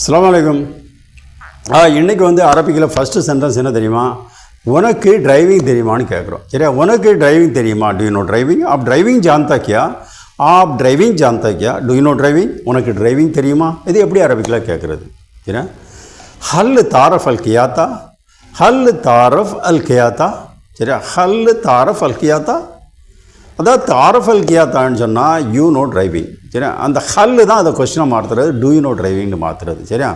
அஸ்ஸலாமு அலைக்கும். இன்றைக்கி அரபிக்கில் ஃபஸ்ட்டு சென்டென்ஸ் என்ன தெரியுமா? உனக்கு டிரைவிங் தெரியுமான்னு கேட்குறோம். சரியா? உனக்கு டிரைவிங் தெரியுமா? Do you know driving? ஆப் டிரைவிங் ஜான்தா கியா? ஆப் டிரைவிங் ஜான்தா கியா? Do you know driving? உனக்கு டிரைவிங் தெரியுமா? இது எப்படி அரபிக்கில் கேட்குறது? சரியா? ஹல் தாரஃப் அல் கியாத்தா? ஹல் தாரஃப் அல் கியாத்தா? சரியா? ஹல் தாரஃப் அல் கியாத்தா? அதாவது தாரஃப் அல் கியாத்தான்னு சொன்னால் யூ நோ டிரைவிங். சரியா? அந்த ஹல்லு தான் அதை கொஸ்டினாக மாற்றுறது, டூ யூ நோ டிரைவிங்னு மாற்றுறது. சரியா?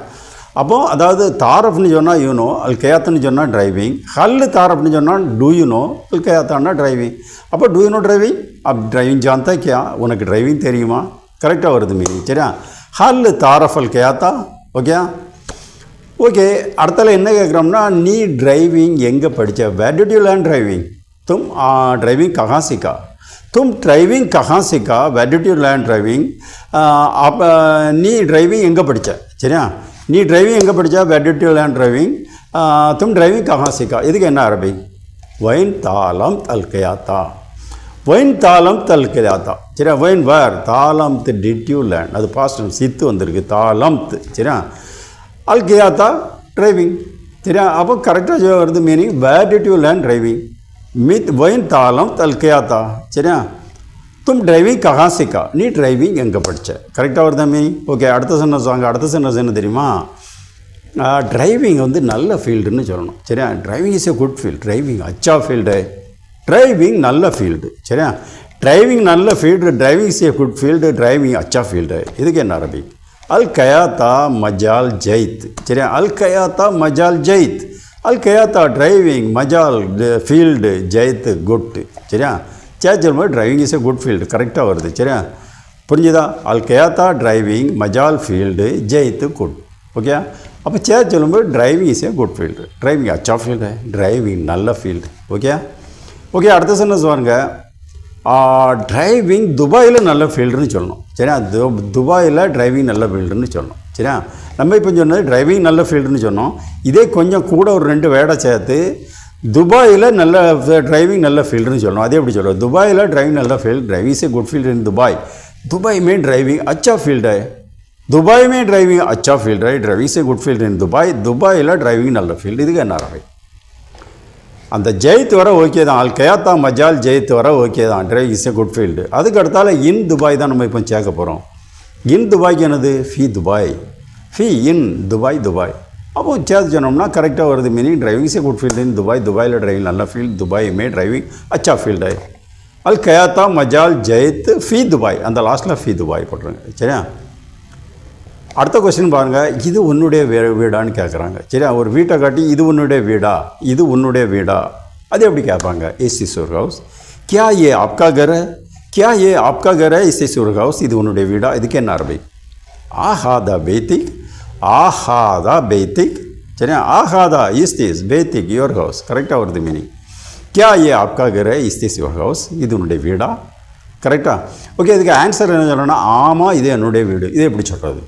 அப்போது அதாவது தாரஃப்னு சொன்னால் யூ நோ, அல் கயாத்துன்னு சொன்னால் டிரைவிங். ஹல்லு தாரஃப்னு சொன்னால் டூ யூ நோ, அல் கயாத்தான்னா டிரைவிங். அப்போ டூ யூ நோ டிரைவிங்? அப் டிரைவிங் ஜான்தா கியா? உனக்கு டிரைவிங் தெரியுமா? கரெக்டாக வருது மீனிங். சரியா? ஹல் தாரஃப் அல் கயாத்தா? Okay okay. அடுத்தால என்ன கேட்குறோம்னா, நீ டிரைவிங் எங்கே படித்த? Where did you learn driving? தும் டிரைவிங் கஹாं सीखा? तुम ड्राइविंग कहाँ सीखा? Where did you learn driving? आप नी ड्राइविंग எங்கே படித்த? சரியா? நீ டிரைவிங் எங்கே படித்தா? Where did you learn driving? தும் டிரைவிங் கஹாं सीखा? இதுக்கு என்ன அரபி? வைன் தாலம் தல் கயாத்தா. வைன் தாலம் தல் கயாத்தா. சரியா? வைன் வேர் தாலம் டிட் யூ லேர்ன், அது பாஸ்ட் டென்ஸ், சித்து வந்திருக்கு, தாலம். சரியா? அல் கயாத்தா டிரைவிங். சரியா? அப்போ கரெக்டாக வருது meaning where did you learn driving? मित वैन तालम तल क्या था? சரியா? तुम ड्राइविंग कहाँ सीखा? நீ டிரைவிங் எங்கே படித்த? கரெக்டாக வருதா மீனிங்? ஓகே. அடுத்த சென்டென்ஸ் வாங்க. அடுத்த சென்டென்ஸ் என்ன தெரியுமா? டிரைவிங் நல்ல ஃபீல்டுன்னு சொல்லணும். சரியா? Driving is a good field. Driving அச்சா ஃபீல்டு. டிரைவிங் நல்ல ஃபீல்டு. சரியா? டிரைவிங் நல்ல field, driving is a good field, driving அச்சா ஃபீல்டு. இதுக்கு என்ன அரபி? அல் கயாத்தா மஜால் ஜெயித். சரியா? அல் கயாத்தா மஜால் ஜெயித். அல் கயாத்தா டிரைவிங், மஜால் ஃபீல்டு, ஜெயித் குட். சரியா? சொல்லும்போது driving is a good field. கரெக்டாக வருது. சரியா? புரிஞ்சுதா? அல் கயாத்தா டிரைவிங், மஜால் ஃபீல்டு, ஜெயித் குட். ஓகே. அப்போ சொல்லும்போது driving is a good field, driving அச்சா ஃபீல்டு, டிரைவிங் நல்ல ஃபீல்டு. Okay okay. அடுத்த சென்டென்ஸ் பாருங்க. டிரைவிங் துபாயில் நல்ல ஃபீல்டுன்னு சொல்லணும். சரியா? துபாயில் டிரைவிங் நல்ல ஃபீல்டுன்னு சொல்லணும். சரியா? நம்ம இப்போ சொன்னது டிரைவிங் நல்ல ஃபீல்டுன்னு சொன்னோம். இதே கொஞ்சம் கூட ஒரு 2 வேடை சேர்த்து துபாயில் நல்ல டிரைவிங் நல்ல ஃபீல்டுன்னு சொல்லணும். அதே எப்படி சொல்லுவோம்? துபாயில் டிரைவிங் நல்ல field, driving is a good field in Dubai. Dubai में ड्राइविंग अच्छा फील्ड है. दुबई में ड्राइविंग अच्छा फील्ड है, ड्राइविंग इस a good field in Dubai. துபாயில் டிரைவிங் நல்ல ஃபீல்டு. இதுக்கு என்ன அரபி? அந்த ஜெயித் வர ஓகே தான். அல் கயாத்தா மஜால் ஜெயித் வர ஓகே தான், driving is a good field. அதுக்கு அடுத்தால இன் துபாய் தான் நம்ம இப்போ சேர்க்க போகிறோம். இன் துபாய்க்கு என்னது? ஃபி துபாய். ஃபி இன் துபாய், துபாய். அப்போ சேர்த்து சொன்னோம்னா கரெக்டாக வருது meaning driving is a good field in Dubai. துபாயில் டிரைவிங் நல்ல ஃபீல்டு, துபாய் மே டிரைவிங் அச்சா ஃபீல்டு. அல் கயாத்தா மஜால் ஜெயித் ஃபி துபாய். அந்த லாஸ்ட்டில் ஃபி துபாய் போட்டுருங்க. சரியா? அடுத்த கொஸ்டின் பாருங்கள். இது உன்னுடைய வீடான்னு கேட்குறாங்க. சரியா? ஒரு வீட்டை காட்டி இது உன்னுடைய வீடா, இது உன்னுடைய வீடா, அது எப்படி கேட்பாங்க? Is this your house? கியா ஏ ஆப்கா கர்? கியா ஏ ஆப்கா கர்? Is this your house? இது உன்னுடைய வீடா? இதுக்கு என்ன அரபி? ஆஹாதா பெய்திக். ஆஹாதா பெய்திக். சரியா? ஆஹாதா இஸ் திஸ் பெய்திக் யுவர் ஹவுஸ். கரெக்டாக வருது மீனிங். கியா ஏ ஆப்கா கர்? Is this your house? இது உன்னுடைய வீடா? கரெக்டாக. ஓகே. இதுக்கு ஆன்சர் என்ன சொல்லணும்னா, ஆமாம் இது என்னுடைய வீடு. இது எப்படி சொல்கிறது?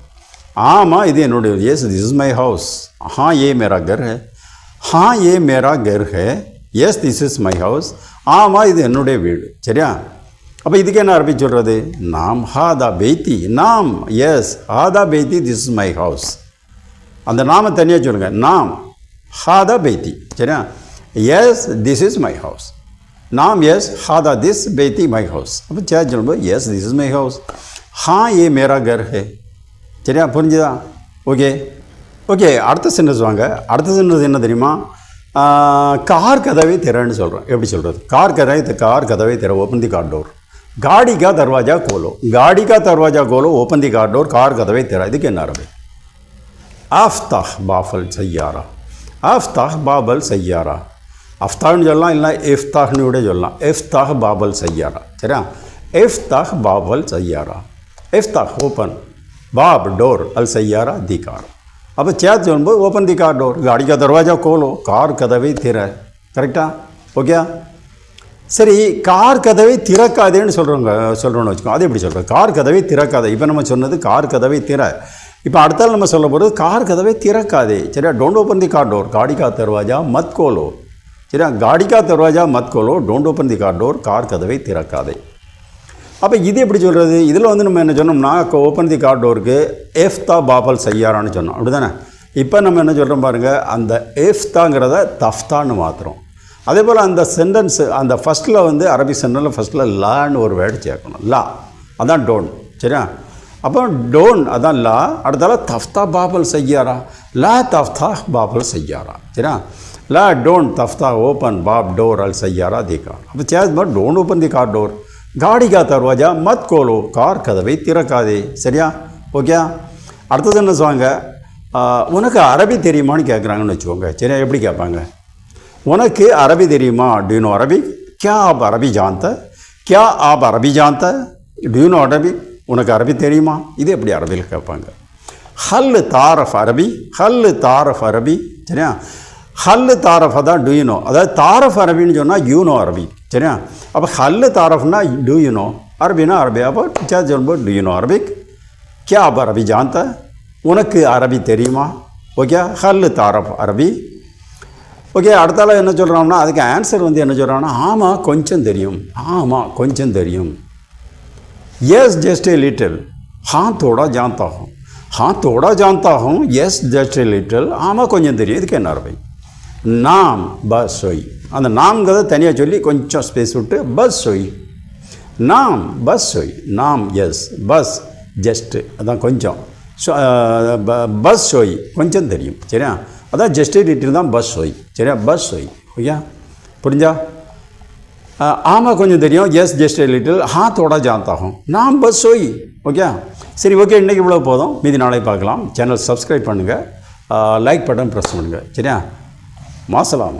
ஆமாம் இது என்னுடைய வீடு. Yes this is my house. हाँ ये मेरा घर है. हाँ ये मेरा घर है. Yes this is my house. ஆமாம் இது என்னுடைய வீடு. சரியா? அப்போ இதுக்கு என்ன அரபி சொல்கிறது? நாம் ஹாதா பெய்தி. நாம் எஸ் ஹாதா பெய்தி திஸ் இஸ் மை ஹவுஸ். அந்த நாம தனியாக சொல்லுங்கள். நாம் ஹாதா பெய்தி. சரியா? Yes this is my house. நாம் எஸ் ஹாதா திஸ் பெய்தி மை ஹவுஸ். அப்போ சொல்லும்போது yes this is my house. हाँ ये मेरा घर है. சரியா? புரிஞ்சுதா? Okay okay. அடுத்த சென்டென்ஸ் வாங்க. அடுத்த சென்டென்ஸ் என்ன தெரியுமா? கார் கதவை திறன்னு சொல்கிறோம். எப்படி சொல்கிறது? கார் கதவை திற. Open the car door. गाड़ी का दरवाज़ा खोलो. गाड़ी का दरवाज़ा खोलो. Open the car door. Car कदवे तेरा. இதுக்கு என்ன அரபி? அஃப்தாஹ் பாபல் சய்யாரா. அஃப்தாஹ் பாபல் சய்யாரா. அஃப்தாஹ்னு சொல்லலாம், இல்லை இஃப்தாஹ்னு கூட சொல்லலாம். இஃப்தாஹ் பாபல் சய்யாரா. சரியா? இஃப்தாஹ் பாபல் சய்யாரா. இஃப்தாஹ் ஓப்பன், பாப் டோர், அல் சய்யாரா தி கார். அப்போ சேர்த்து சொல்லும்போது ஓப்பன் தி கார் டோர். गाड़ी का दरवाज़ा खोलो. கார் கதவை திற. கரெக்டா? ஓகே. சரி, கார் கதவை திறக்காதேன்னு சொல்கிறோன்னு வச்சுக்கோ. அது எப்படி சொல்கிறோம்? கார் கதவை திறக்காதே. இப்போ நம்ம சொன்னது கார் கதவை திற. இப்போ அடுத்தால் நம்ம சொல்ல போகிறது கார் கதவை திறக்காதே. சரியா? Don't open the car door. गाड़ी का दरवाज़ा मत खोलो. சரியா? गाड़ी का दरवाज़ा मत खोलो. Don't open the car door. Car கதவை திறக்காதே. அப்போ இது எப்படி சொல்கிறது? இதில் வந்து நம்ம என்ன சொன்னோம்னா ஓப்பன் தி கார் டோருக்கு எஃப்தா பாபல் செய்யாரான்னு சொன்னோம், அப்படி தானே? இப்போ நம்ம என்ன சொல்கிறோம் பாருங்கள், அந்த எஃப்தாங்கிறத தஃப்தான்னு மாற்றுறோம். அதே போல் அந்த சென்டென்ஸு அந்த ஃபஸ்ட்டில் வந்து அரபிக் சென்டென்ஸில் ஃபஸ்ட்டில் லான்னு ஒரு வேர்டு சேர்க்கணும். லா அதான் டோன், சரியா? அப்போ டோன் அதான் லா. அடுத்தால தஃப்தா பாபல் செய்யாரா, லா தஃப்தா பாபல் செய்யாரா, சரியா? லா டோன் தஃப்தா ஓப்பன் பாப் டோர் அல் செய்யாரா தி கார். அப்போ says but don't open the car door, காடி கா தர்வாஜா மத் கோலோ, கார் கதவை திறக்காதே, சரியா? ஓகே. அடுத்தது என்ன சொல்லுவாங்க, உனக்கு அரபி தெரியுமான்னு கேட்குறாங்கன்னு வச்சுக்கோங்க, சரியா? எப்படி கேட்பாங்க? உனக்கு அரபி தெரியுமா? डू यू नो अरबी? क्या आप अरबी जानता? क्या आप अरबी जानता? डू यू नो अरबी? உனக்கு அரபி தெரியுமா? இது எப்படி அரபியில் கேட்பாங்க? ஹல் தாரஃப் அரபி, ஹல் தாரஃப் அரபி, சரியா? ஹல் தாரஃப் தான் டூ யூ நோ, அதாவது தாரஃப் அரபின்னு சொன்னால் யூ நோ அரபி, சரியா? அப்போ ஹல் தாரஃப்னா டூ யூ நோ, அரபினா அரபி. அப்போ சொல்லும்போது டூ யூ நோ அரபிக், क्या आप अरबी जानता? உனக்கு அரபி தெரியுமா? ஓகே, ஹல் தாரஃப் அரபி. ஓகே. அடுத்தால என்ன சொல்கிறாங்கன்னா அதுக்கு ஆன்சர் வந்து என்ன சொல்கிறாங்கன்னா ஆமாம் கொஞ்சம் தெரியும், ஆமாம் கொஞ்சம் தெரியும். எஸ் ஜஸ்ட் ஏ லிட்டில், हाँ थोड़ा जानता हूँ, हाँ थोड़ा जानता हूँ, எஸ் ஜஸ்ட் ஏ லிட்டில், ஆமாம் கொஞ்சம் தெரியும். இதுக்கு என்ன அரபி? நாம் பஸ் சொய், அந்த நாம்ங்கிறத தனியாக சொல்லி கொஞ்சம் ஸ்பேஸ் விட்டு பஸ் சொய், நாம் பஸ் சொய், நாம் எஸ், பஸ் ஜஸ்ட்டு அதான் கொஞ்சம், பஸ் சொய் கொஞ்சம் தெரியும், சரியா? அதான் ஜஸ்ட் லிட்டில் தான் பஸ் சொய், சரியா? பஸ் சொய், ஓகே, புரிஞ்சா? ஆமாம் கொஞ்சம் தெரியும், எஸ் ஜஸ்ட் லிட்டில், हाँ थोड़ा जानता हूँ, நாம் பஸ் சொய், ஓகே. சரி, ஓகே, இன்றைக்கி இவ்வளோ போதும், மீதி நாளை பார்க்கலாம். சேனல் சப்ஸ்கிரைப் பண்ணுங்கள், லைக் பட்டன் ப்ரெஸ் பண்ணுங்கள், சரியா? மாசலாம்.